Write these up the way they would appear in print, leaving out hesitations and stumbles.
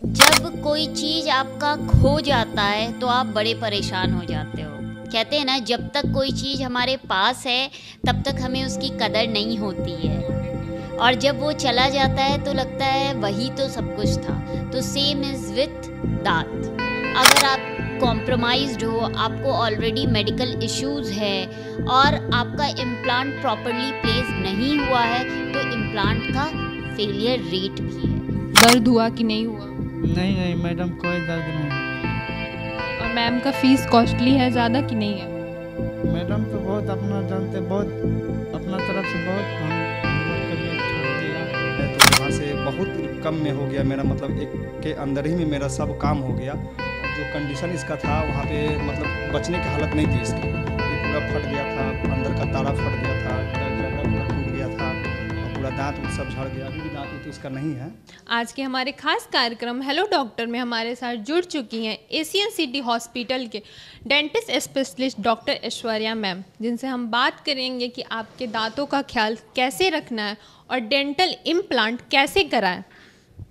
जब कोई चीज़ आपका खो जाता है तो आप बड़े परेशान हो जाते हो। कहते हैं ना, जब तक कोई चीज़ हमारे पास है तब तक हमें उसकी कदर नहीं होती है, और जब वो चला जाता है तो लगता है वही तो सब कुछ था। तो सेम इज़ विथ दांत। अगर आप कॉम्प्रोमाइज्ड हो, आपको ऑलरेडी मेडिकल इश्यूज़ है और आपका इम्प्लांट प्रॉपरली प्लेस नहीं हुआ है तो इम्प्लांट का फेलियर रेट भी है। दर्द हुआ कि नहीं हुआ? नहीं नहीं मैडम, कोई दर्द नहीं। और मैम का फीस कॉस्टली है ज़्यादा कि नहीं है? मैडम तो बहुत अपना जानते, बहुत अपना तरफ से बहुत हम लोग के लिए छोड़ दिया। तो वहाँ से बहुत कम में हो गया मेरा, मतलब एक के अंदर ही में मेरा सब काम हो गया। जो कंडीशन इसका था वहाँ पे मतलब बचने की हालत नहीं थी इसकी। ये पूरा फट गया था, अंदर का तारा फट गया था, पूरा टूट गया था और पूरा दांत सब झड़ गया। अभी भी दांत तो इसका नहीं है। आज के हमारे खास कार्यक्रम हेलो डॉक्टर में हमारे साथ जुड़ चुकी हैं एशियन सिटी हॉस्पिटल के dentist specialist doctor Aishwarya ma'am, जिनसे हम बात करेंगे कि आपके दांतों का ख्याल कैसे रखना है और डेंटल इम्प्लांट कैसे कराएं।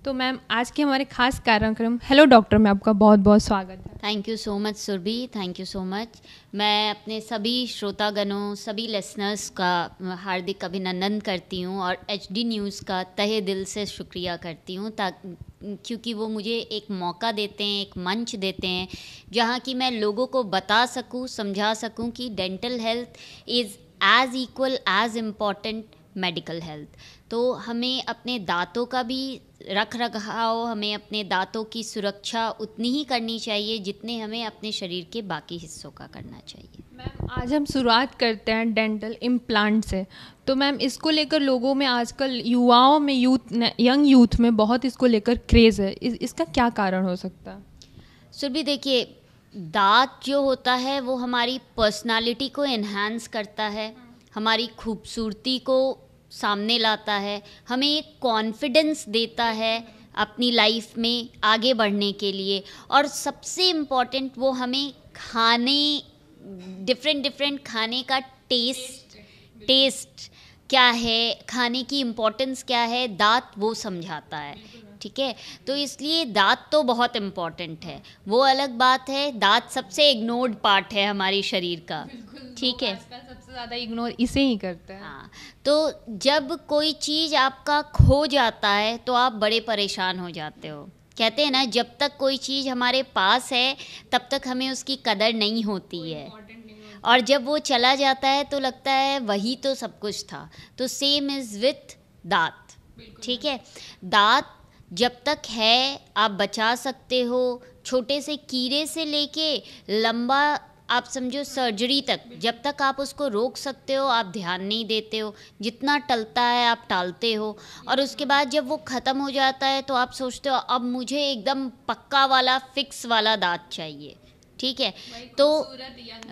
तो मैम, आज के हमारे खास कार्यक्रम हेलो डॉक्टर में आपका बहुत बहुत स्वागत है। Thank you so much Surabhi, thank you so much. मैं अपने सभी श्रोतागणों, सभी लिसनर्स का हार्दिक अभिनंदन करती हूँ और HD न्यूज़ का तहे दिल से शुक्रिया करती हूँ, क्योंकि वो मुझे एक मौका देते हैं, एक मंच देते हैं जहाँ कि मैं लोगों को बता सकूँ, समझा सकूँ कि dental health is as equal as important medical health. तो हमें अपने दांतों का भी रख रखाव, हमें अपने दांतों की सुरक्षा उतनी ही करनी चाहिए जितने हमें अपने शरीर के बाकी हिस्सों का करना चाहिए। मैम, आज हम शुरुआत करते हैं डेंटल इम्प्लांट से। तो मैम, इसको लेकर लोगों में आजकल युवाओं में यंग यूथ में बहुत इसको लेकर क्रेज़ है। इसका क्या कारण हो सकता है? सुरभि, देखिए, दांत जो होता है वो हमारी पर्सनालिटी को एनहांस करता है, हमारी खूबसूरती को सामने लाता है, हमें एक कॉन्फिडेंस देता है अपनी लाइफ में आगे बढ़ने के लिए। और सबसे इम्पॉर्टेंट, वो हमें डिफरेंट खाने का टेस्ट क्या है, खाने की इम्पोर्टेंस क्या है, दांत वो समझाता है। ठीक है, तो इसलिए दांत तो बहुत इम्पॉर्टेंट है। वो अलग बात है, दांत सबसे इग्नोर्ड पार्ट है हमारी शरीर का। ठीक है, सबसे ज़्यादा इग्नोर इसे ही करते हैं। हाँ, तो जब कोई चीज़ आपका खो जाता है तो आप बड़े परेशान हो जाते हो। कहते हैं ना, जब तक कोई चीज़ हमारे पास है तब तक हमें उसकी कदर नहीं होती है, और जब वो चला जाता है तो लगता है वही तो सब कुछ था। तो सेम इज़ विथ दांत। ठीक है, दांत जब तक है आप बचा सकते हो, छोटे से कीड़े से लेके लंबा आप समझो सर्जरी तक, जब तक आप उसको रोक सकते हो आप ध्यान नहीं देते हो, जितना टलता है आप टालते हो, और उसके बाद जब वो ख़त्म हो जाता है तो आप सोचते हो अब मुझे एकदम पक्का वाला फिक्स वाला दांत चाहिए। ठीक है, तो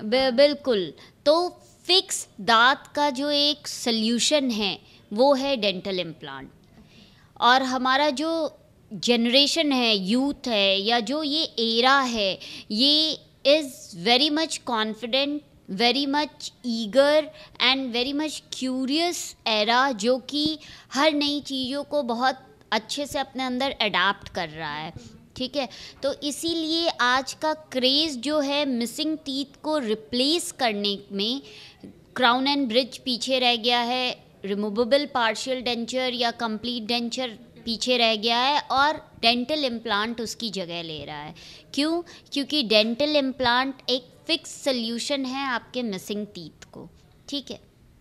बिल्कुल, तो फिक्स दांत का जो एक सल्यूशन है वो है डेंटल इम्प्लांट। और हमारा जो जनरेशन है, यूथ है, या जो ये एरा है, ये is very much confident, very much eager and very much curious era, जो कि हर नई चीज़ों को बहुत अच्छे से अपने अंदर अडाप्ट कर रहा है। ठीक है, तो इसीलिए आज का क्रेज़ जो है मिसिंग टीथ को रिप्लेस करने में, क्राउन एंड ब्रिज पीछे रह गया है, रिमूवेबल पार्शियल डेंचर या कंप्लीट डेंचर पीछे रह गया है, और डेंटल इम्प्लांट उसकी जगह ले रहा है। क्यों? क्योंकि डेंटल इम्प्लांट एक फिक्स सल्यूशन है आपके मिसिंग टीथ को। ठीक है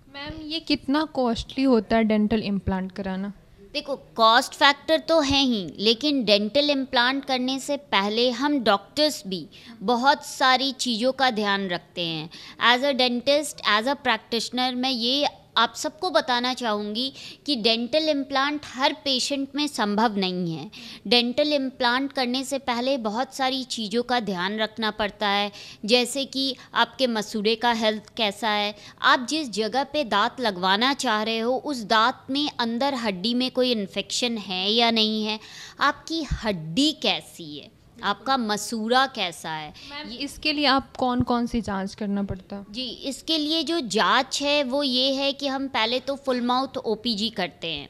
मैम, ये कितना कॉस्टली होता है डेंटल इम्प्लांट कराना? देखो, कॉस्ट फैक्टर तो है ही, लेकिन डेंटल इम्प्लांट करने से पहले हम डॉक्टर्स भी बहुत सारी चीज़ों का ध्यान रखते हैं। As a dentist, as a practitioner, मैं ये आप सबको बताना चाहूँगी कि डेंटल इम्प्लांट हर पेशेंट में संभव नहीं है। डेंटल इम्प्लांट करने से पहले बहुत सारी चीज़ों का ध्यान रखना पड़ता है, जैसे कि आपके मसूड़े का हेल्थ कैसा है, आप जिस जगह पे दांत लगवाना चाह रहे हो उस दांत में अंदर हड्डी में कोई इन्फेक्शन है या नहीं है, आपकी हड्डी कैसी है, आपका मसूड़ा कैसा है। मैम, इसके लिए आप कौन कौन सी जांच करना पड़ता है? जी, इसके लिए जो जांच है वो ये है कि हम पहले तो फुल माउथ OPG करते हैं।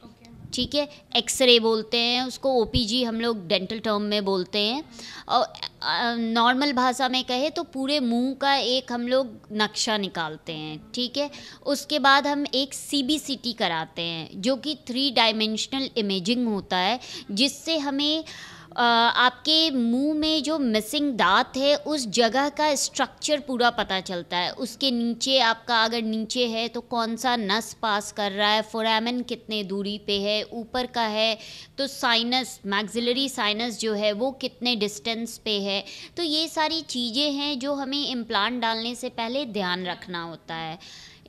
ठीक है, एक्सरे बोलते हैं उसको, ओपीजी हम लोग डेंटल टर्म में बोलते हैं, और नॉर्मल भाषा में कहे तो पूरे मुंह का एक हम लोग नक्शा निकालते हैं, ठीक है। उसके बाद हम एक सीबीसीटी कराते हैं जो कि 3 डायमेंशनल इमेजिंग होता है, जिससे हमें आपके मुंह में जो मिसिंग दांत है उस जगह का स्ट्रक्चर पूरा पता चलता है। उसके नीचे आपका अगर नीचे है तो कौन सा नस पास कर रहा है, फोरामेन कितने दूरी पे है, ऊपर का है तो साइनस, मैक्सिलरी साइनस जो है वो कितने डिस्टेंस पे है। तो ये सारी चीज़ें हैं जो हमें इम्प्लांट डालने से पहले ध्यान रखना होता है।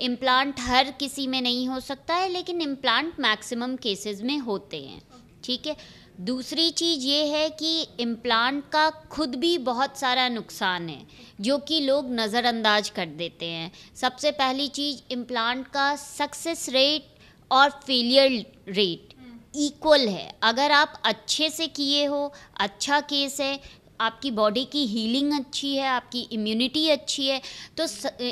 इम्प्लांट हर किसी में नहीं हो सकता है, लेकिन इम्प्लांट मैक्सिमम केसेस में होते हैं, ठीक है। दूसरी चीज़ ये है कि इम्प्लांट का खुद भी बहुत सारा नुकसान है जो कि लोग नज़रअंदाज कर देते हैं। सबसे पहली चीज़, इम्प्लांट का सक्सेस रेट और फेलियर रेट इक्वल है। अगर आप अच्छे से किए हो, अच्छा केस है, आपकी बॉडी की हीलिंग अच्छी है, आपकी इम्यूनिटी अच्छी है, तो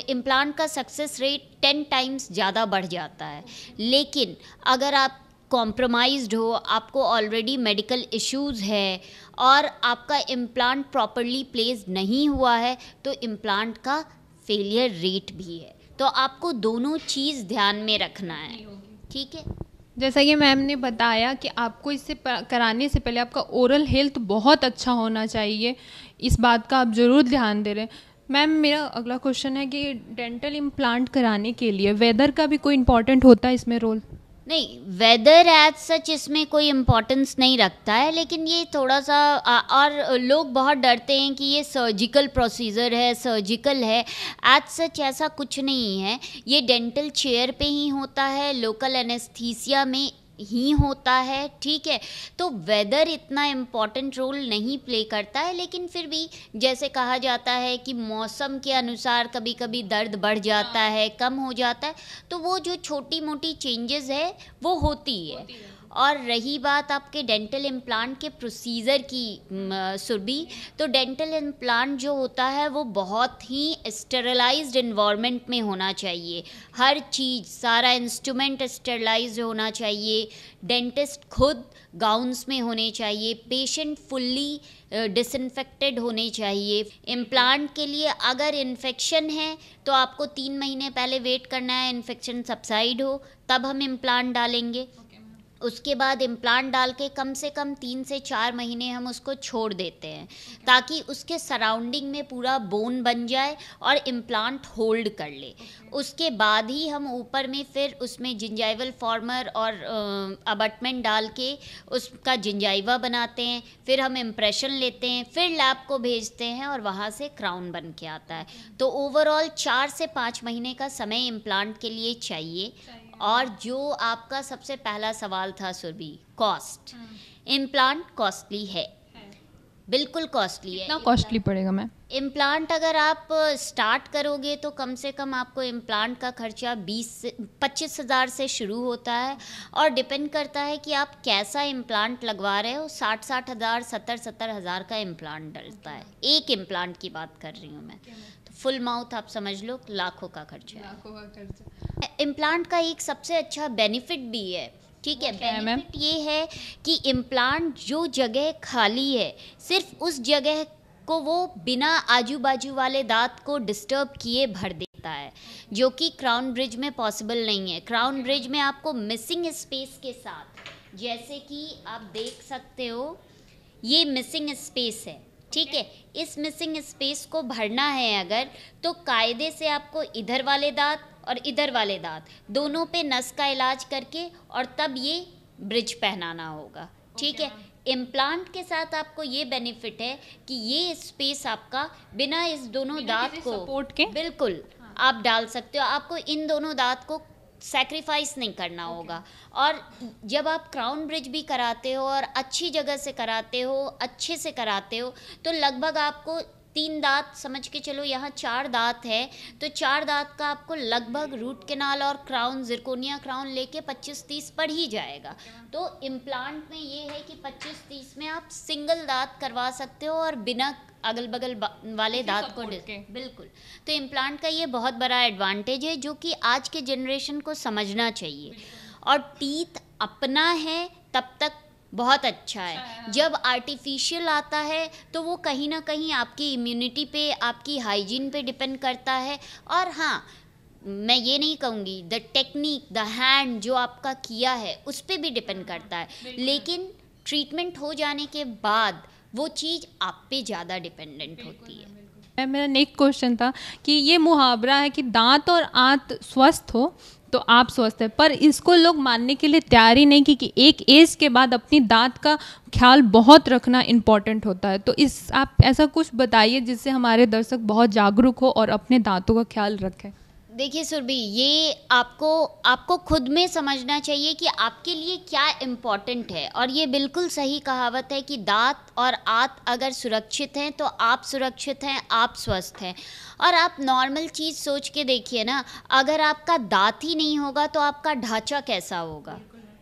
इम्प्लांट का सक्सेस रेट 10 टाइम्स ज़्यादा बढ़ जाता है। लेकिन अगर आप कॉम्प्रोमाइज्ड हो, आपको ऑलरेडी मेडिकल इश्यूज़ है और आपका इम्प्लांट प्रॉपरली प्लेस नहीं हुआ है, तो इम्प्लांट का फेलियर रेट भी है। तो आपको दोनों चीज़ ध्यान में रखना है, ठीक है। जैसा कि मैम ने बताया कि आपको इससे कराने से पहले आपका ओरल हेल्थ बहुत अच्छा होना चाहिए, इस बात का आप ज़रूर ध्यान दे रहे हैं। मैम, मेरा अगला क्वेश्चन है कि डेंटल इम्प्लांट कराने के लिए वेदर का भी कोई इम्पोर्टेंट होता है इसमें रोल? नहीं, वेदर एज सच इसमें कोई इम्पोर्टेंस नहीं रखता है, लेकिन ये थोड़ा सा और लोग बहुत डरते हैं कि ये सर्जिकल प्रोसीजर है, सर्जिकल है। एज सच ऐसा कुछ नहीं है, ये डेंटल चेयर पे ही होता है, लोकल एनेस्थीसिया में ही होता है, ठीक है। तो वेदर इतना इम्पॉर्टेंट रोल नहीं प्ले करता है, लेकिन फिर भी जैसे कहा जाता है कि मौसम के अनुसार कभी कभी दर्द बढ़ जाता है, कम हो जाता है, तो वो जो छोटी मोटी चेंजेस है वो होती है। और रही बात आपके डेंटल इम्प्लांट के प्रोसीजर की सुरभि, तो डेंटल इम्प्लांट जो होता है वो बहुत ही स्टेरिलाइज्ड इन्वायरमेंट में होना चाहिए। हर चीज़, सारा इंस्ट्रूमेंट स्टेरिलाइज्ड होना चाहिए, डेंटिस्ट खुद गाउन्स में होने चाहिए, पेशेंट फुल्ली डिसइंफेक्टेड होने चाहिए। इम्प्लांट के लिए अगर इन्फेक्शन है तो आपको 3 महीने पहले वेट करना है, इन्फेक्शन सबसाइड हो तब हम इम्प्लांट डालेंगे। उसके बाद इम्प्लांट डाल के कम से कम 3 से 4 महीने हम उसको छोड़ देते हैं ताकि उसके सराउंडिंग में पूरा बोन बन जाए और इम्प्लांट होल्ड कर ले। उसके बाद ही हम ऊपर में फिर उसमें जिंजाइवल फॉर्मर और अबटमेंट डाल के उसका जिंजाइवा बनाते हैं, फिर हम इम्प्रेशन लेते हैं, फिर लैब को भेजते हैं और वहाँ से क्राउन बन के आता है। तो ओवरऑल 4 से 5 महीने का समय इम्प्लांट के लिए चाहिए। और जो आपका सबसे पहला सवाल था सुरभि, कॉस्ट, इम्प्लांट कॉस्टली है, बिल्कुल कॉस्टली है। कितना कॉस्टली पड़ेगा मैम? इम्प्लांट अगर आप स्टार्ट करोगे तो कम से कम आपको इम्प्लांट का खर्चा 20 से 25 हज़ार से शुरू होता है, और डिपेंड करता है कि आप कैसा इम्प्लांट लगवा रहे हो। 60 हज़ार 70 हज़ार का इम्प्लांट डलता है, एक इम्प्लांट की बात कर रही हूँ मैं। तो फुल माउथ आप समझ लो लाखों का खर्चा है। इम्प्लांट का एक सबसे अच्छा बेनिफिट भी है, ठीक है। बेनिफिट ये है कि इम्प्लांट जो जगह खाली है सिर्फ उस जगह को वो बिना आजू बाजू वाले दांत को डिस्टर्ब किए भर देता है, जो कि क्राउन ब्रिज में पॉसिबल नहीं है। क्राउन ब्रिज में आपको मिसिंग स्पेस के साथ, जैसे कि आप देख सकते हो ये मिसिंग स्पेस है, ठीक है। इस मिसिंग स्पेस को भरना है अगर, तो कायदे से आपको इधर वाले दांत और इधर वाले दांत दोनों पे नस का इलाज करके और तब ये ब्रिज पहनाना होगा, ठीक है। इम्प्लांट के साथ आपको ये बेनिफिट है कि ये स्पेस आपका बिना इस दोनों दांत को सपोर्ट के बिल्कुल आप डाल सकते हो। आपको इन दोनों दांत को सैक्रिफाइस नहीं करना होगा। और जब आप क्राउन ब्रिज भी कराते हो और अच्छी जगह से कराते हो, अच्छे से कराते हो, तो लगभग आपको 3 दांत समझ के चलो, यहाँ 4 दांत है, तो 4 दांत का आपको लगभग रूट कैनाल और क्राउन, जिरकोनिया क्राउन लेके 25-30 पड़ ही जाएगा। तो इम्प्लांट में ये है कि 25-30 में आप सिंगल दांत करवा सकते हो और बिना अगल बगल वाले दांत को बिल्कुल। तो इम्प्लांट का ये बहुत बड़ा एडवांटेज है जो कि आज के जनरेशन को समझना चाहिए। और टीथ अपना है तब तक बहुत अच्छा है। जब आर्टिफिशियल आता है तो वो कहीं ना कहीं आपकी इम्यूनिटी पे, आपकी हाइजीन पे डिपेंड करता है। और हाँ, मैं ये नहीं कहूँगी, द टेक्निक, द हैंड जो आपका किया है उस पर भी डिपेंड करता है, लेकिन ट्रीटमेंट हो जाने के बाद वो चीज़ आप पे ज़्यादा डिपेंडेंट होती है। मेरा नेक्स्ट क्वेश्चन था कि ये मुहावरा है कि दांत और आंत स्वस्थ हो तो आप स्वस्थ हैं, पर इसको लोग मानने के लिए तैयार ही नहीं कि एक एज के बाद अपनी दांत का ख्याल बहुत रखना इम्पॉर्टेंट होता है। तो आप ऐसा कुछ बताइए जिससे हमारे दर्शक बहुत जागरूक हो और अपने दांतों का ख्याल रखें। देखिए सुरभि, ये आपको खुद में समझना चाहिए कि आपके लिए क्या इम्पोर्टेंट है। और ये बिल्कुल सही कहावत है कि दांत और आंत अगर सुरक्षित हैं तो आप सुरक्षित हैं, आप स्वस्थ हैं। और आप नॉर्मल चीज़ सोच के देखिए ना, अगर आपका दांत ही नहीं होगा तो आपका ढांचा कैसा होगा?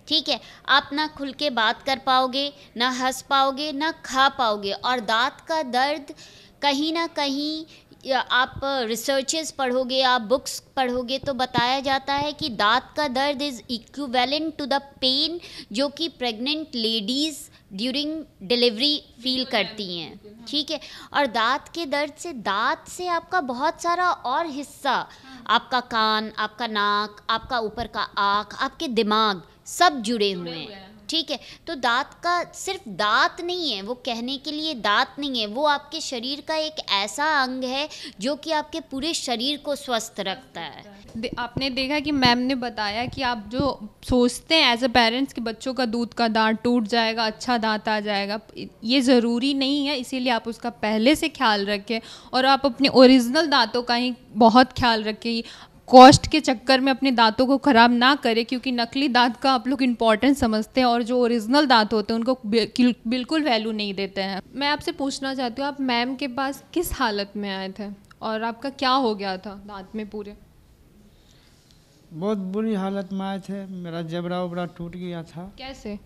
ठीक है, आप ना खुल के बात कर पाओगे, ना हंस पाओगे, ना खा पाओगे। और दांत का दर्द कहीं ना कहीं, आप रिसर्चेस पढ़ोगे, आप बुक्स पढ़ोगे तो बताया जाता है कि दांत का दर्द is equivalent to the pain जो कि pregnant ladies during delivery feel करती हैं। ठीक है, और दांत के दर्द से, दांत से आपका बहुत सारा और हिस्सा, आपका कान, आपका नाक, आपका ऊपर का आँख, आपके दिमाग, सब जुड़े हुए हैं। ठीक है, तो दांत का सिर्फ दांत नहीं है, वो कहने के लिए दांत नहीं है, वो आपके शरीर का एक ऐसा अंग है जो कि आपके पूरे शरीर को स्वस्थ रखता है। आपने देखा कि मैम ने बताया कि आप जो सोचते हैं एज अ पेरेंट्स कि बच्चों का दूध का दांत टूट जाएगा, अच्छा दांत आ जाएगा, ये ज़रूरी नहीं है। इसीलिए आप उसका पहले से ख्याल रखें और आप अपने ओरिजिनल दांतों का ही बहुत ख्याल रखें। कॉस्ट के चक्कर में अपने दांतों को ख़राब ना करें, क्योंकि नकली दांत का आप लोग इम्पॉर्टेंस समझते हैं और जो ओरिजिनल दांत होते हैं उनको बिल्कुल वैल्यू नहीं देते हैं। मैं आपसे पूछना चाहती हूँ, आप मैम के पास किस हालत में आए थे और आपका क्या हो गया था दांत में पूरे? बहुत बुरी हालत में आए थे, मेरा जबड़ा उबड़ा टूट गया था। कैसे?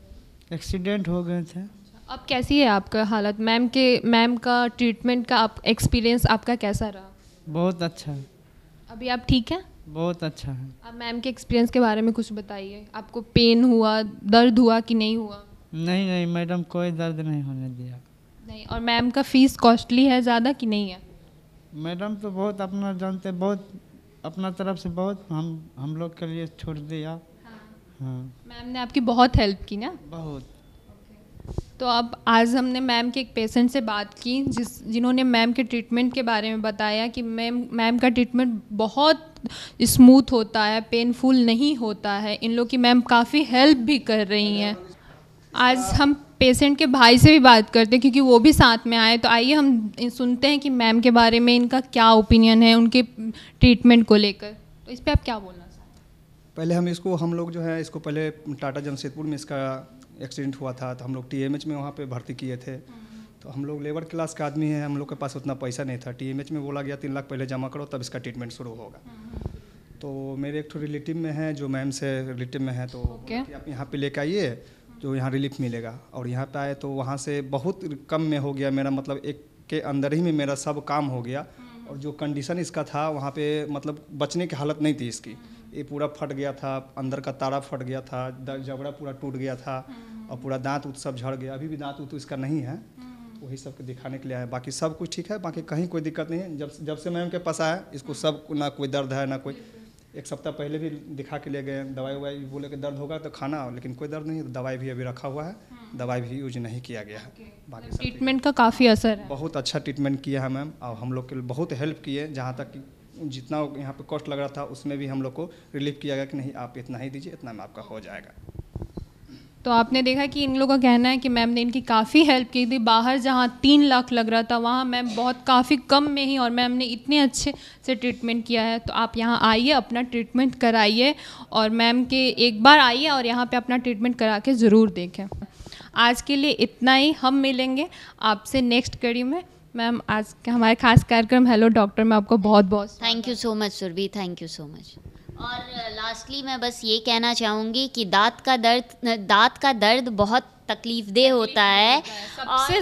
एक्सीडेंट हो गए थे। अब कैसी है आपका हालत? मैम का ट्रीटमेंट का एक्सपीरियंस आपका कैसा रहा? बहुत अच्छा है। अभी आप ठीक हैं? बहुत अच्छा है। आप मैम के एक्सपीरियंस के बारे में कुछ बताइए। आपको पेन हुआ, दर्द हुआ कि नहीं हुआ? नहीं मैडम, कोई दर्द नहीं होने दिया। नहीं। और मैम का फीस कॉस्टली है ज़्यादा कि नहीं है? मैडम तो बहुत अपना जानते, बहुत अपना तरफ से बहुत हम लोग के लिए छोड़ दिया। हाँ। मैम ने आपकी बहुत हेल्प की ना? बहुत। तो अब आज हमने मैम के एक पेशेंट से बात की जिन्होंने मैम के ट्रीटमेंट के बारे में बताया कि मैम का ट्रीटमेंट बहुत स्मूथ होता है, पेनफुल नहीं होता है। इन लोग की मैम काफ़ी हेल्प भी कर रही हैं। आज हम पेशेंट के भाई से भी बात करते हैं क्योंकि वो भी साथ में आए। तो आइए हम सुनते हैं कि मैम के बारे में इनका क्या ओपिनियन है उनके ट्रीटमेंट को लेकर। तो इस पर आप क्या बोलना चाहते हैं? पहले हम लोग जो है इसको पहले टाटा जमशेदपुर में इसका एक्सीडेंट हुआ था, तो हम लोग TMH में वहाँ पे भर्ती किए थे। तो हम लोग लेबर क्लास का आदमी है, हम लोग के पास उतना पैसा नहीं था। TMH में बोला गया 3 लाख पहले जमा करो तब इसका ट्रीटमेंट शुरू होगा। तो मेरे एक रिलेटिव में है जो मैम से रिलेटिव में है, तो आप यहाँ पे लेकर आइए जो यहाँ रिलीफ मिलेगा। और यहाँ पे आए तो वहाँ से बहुत कम में हो गया मेरा, मतलब एक के अंदर ही में मेरा सब काम हो गया। और जो कंडीशन इसका था वहाँ पे मतलब बचने की हालत नहीं थी इसकी। ये पूरा फट गया था, अंदर का तारा फट गया था, जबड़ा पूरा टूट गया था और पूरा दांत उत सब झड़ गया। अभी भी दांत उत इसका नहीं है, वही सबको दिखाने के लिए आए। बाकी सब कुछ ठीक है, बाकी कहीं कोई दिक्कत नहीं है। जब से मैम के पास आया इसको सब ना कोई दर्द है ना कोई। 1 सप्ताह पहले भी दिखा के ले गए, दवाई ववाई बोले कि दर्द होगा तो खाना, लेकिन कोई दर्द नहीं है। दवाई भी अभी रखा हुआ है, दवाई भी यूज नहीं किया गया है। बाकी ट्रीटमेंट का काफ़ी असर है। बहुत अच्छा ट्रीटमेंट किया है मैम, और हम लोग के लिए बहुत हेल्प किए। जहाँ तक कि जितना यहाँ पे कॉस्ट लग रहा था उसमें भी हम लोग को रिलीफ किया गया कि नहीं आप इतना ही दीजिए, इतना में आपका हो जाएगा। तो आपने देखा कि इन लोगों का कहना है कि मैम ने इनकी काफ़ी हेल्प की थी। बाहर जहाँ 3 लाख लग रहा था वहाँ मैम बहुत काफ़ी कम में ही, और मैम ने इतने अच्छे से ट्रीटमेंट किया है। तो आप यहाँ आइए, अपना ट्रीटमेंट कराइए और मैम के एक बार आइए और यहाँ पे अपना ट्रीटमेंट करा के ज़रूर देखें। आज के लिए इतना ही, हम मिलेंगे आपसे नेक्स्ट कड़ी में। मैम आज के हमारे खास कार्यक्रम हेलो डॉक्टर में आपको बहुत बहुत thank you so much Surabhi, thank you so much. और लास्टली मैं बस ये कहना चाहूँगी कि दांत का दर्द बहुत तकलीफ़देह होता है, सबसे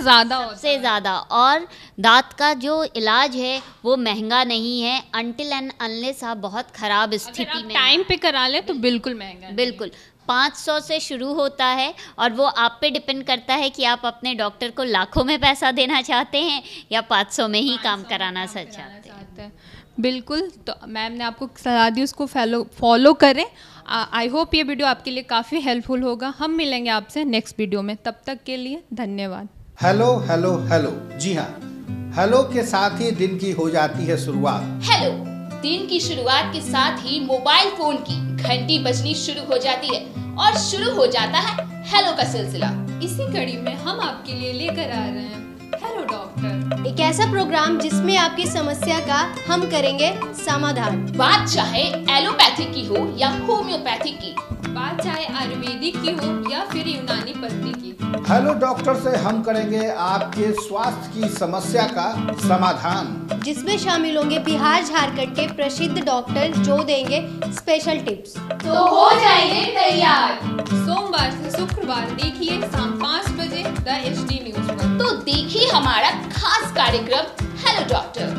ज़्यादा। और दांत का जो इलाज है वो महंगा नहीं है, अनटिल एंड अनलेस आप बहुत ख़राब स्थिति में टाइम पे करा ले तो बिल्कुल महंगा। बिल्कुल। 500 से शुरू होता है और वो आप पे डिपेंड करता है कि आप अपने डॉक्टर को लाखों में पैसा देना चाहते हैं या 500 में ही काम कराना चाहते हैं। बिल्कुल, तो मैम ने आपको सलाह दी, उसको फॉलो करें। आई होप ये वीडियो आपके लिए काफ़ी हेल्पफुल होगा। हम मिलेंगे आपसे नेक्स्ट वीडियो में, तब तक के लिए धन्यवाद। हेलो हेलो हेलो, जी हाँ, हेलो के साथ ही दिन की हो जाती है शुरुआत। हेलो, दिन की शुरुआत के साथ ही मोबाइल फोन की घंटी बजनी शुरू हो जाती है और शुरू हो जाता है हेलो का सिलसिला। इसी कड़ी में हम आपके लिए लेकर आ रहे हैं हेलो डॉक्टर, एक ऐसा प्रोग्राम जिसमें आपकी समस्या का हम करेंगे समाधान। बात चाहे एलोपैथिक की हो या होम्योपैथिक की, बात चाहे आयुर्वेदिक की हो या फिर यूनानी पद्धति की। हेलो डॉक्टर से हम करेंगे आपके स्वास्थ्य की समस्या का समाधान, जिसमें शामिल होंगे बिहार झारखंड के प्रसिद्ध डॉक्टर जो देंगे स्पेशल टिप्स। तो हो जाइए तैयार। सोमवार से शुक्रवार देखिए शाम 5 बजे द HD न्यूज़ पर। तो देखिए हमारा खास कार्यक्रम हेलो डॉक्टर।